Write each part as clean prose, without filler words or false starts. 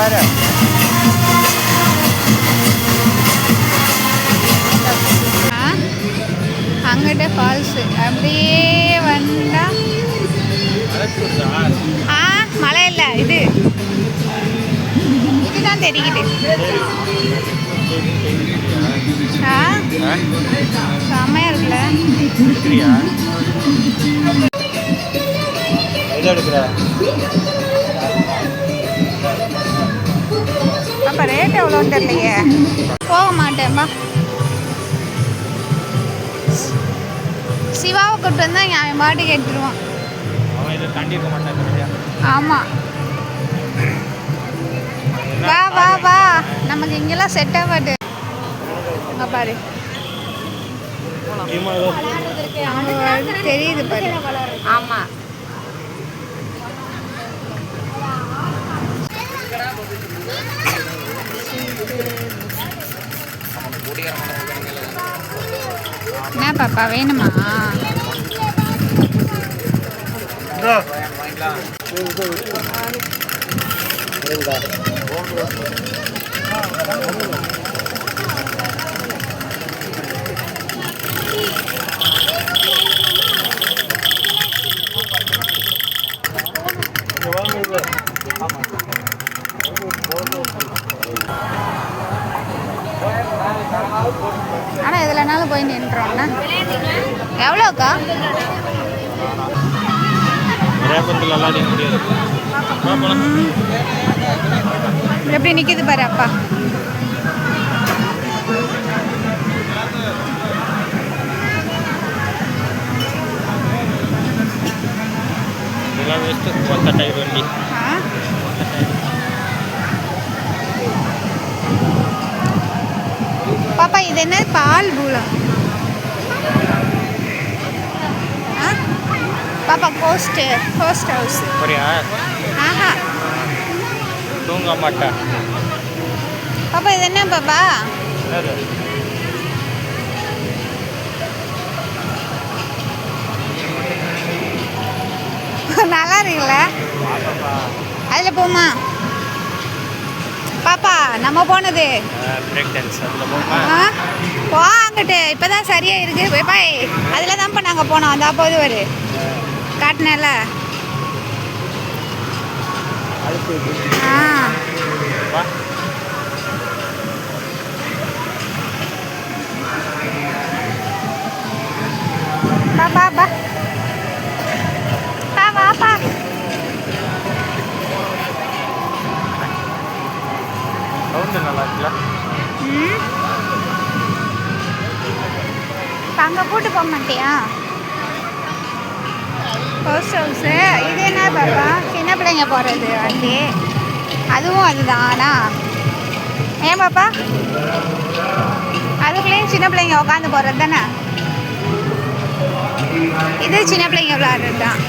பாரு. அங்கிட்ட ஃபால்ஸ் அப்படியே வந்தா மழை இல்லை இதுதான் தெரியுது. செம்மையா இருக்குல்ல. அப்ப ரேட் எவ்வளோன்னு தெரியலையே. போக மாட்டேன்பா. சிவாவை கூப்பிட்டு வந்தா அவன் பாட்டுக்கு எடுத்துருவான். ஆமாம், வா வா வா, நமக்கு இங்கெல்லாம் செட் ஆகாது. பாரு தெரியுது பாரு. ஆமாம், என்ன பாப்பா வேணுமா? ஆனால் எதுலனாலும் போய் நின்றோம்னா எவ்வளோக்கா? எப்படி நிற்கிது பாரு அப்பா. பாப்பா இது என்ன? பால் பூலம். பாப்பா கோஸ்ட் ஹவுஸ். ஆஹா, தூங்க மாட்டேன். பாப்பா இது என்ன பாப்பா? நல்லா இருக்குல்ல? அதில் போமா பாப்பா? நம்ம போனது அங்கிட்டு இப்போதான் சரியா இருக்கு பாய். அதில் தான்ப்பா நாங்கள் போனோம். அந்த அப்போது ஒரு காட்டினல. பாப்பா பா வாப்பா. அங்கே கூட்டு போக மாட்டியா? Post house. இது என்ன பாப்பா? சின்ன பிள்ளைங்க போகிறது வண்டி. அதுவும் அதுதானா? ஏன் பாப்பா? அதுக்குள்ளேயும் சின்ன பிள்ளைங்க உட்காந்து போகிறது தானே? இது சின்ன பிள்ளைங்க விளையாடுறது தான்.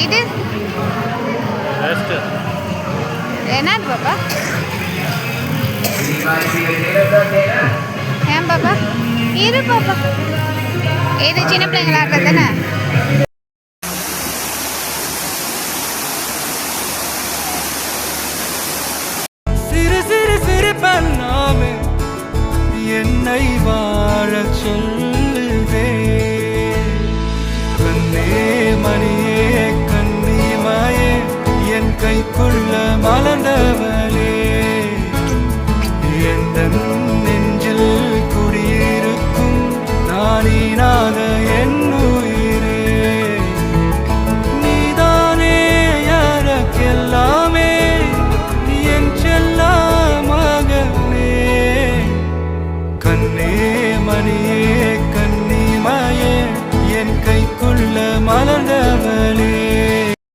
இது என்னது பாப்பா? ஏன் பாப்பா? இரு பாப்பா, இது சின்ன பிள்ளைங்க விளையாடுறது தானே? சிறு சிறு சிறு பண்ணாமே என்னை வாழ சொல்லுதே. கண்ணே மணியே கண்ணிமாயே என் கைக்குள்ள மலர்ந்தவளே. எந்த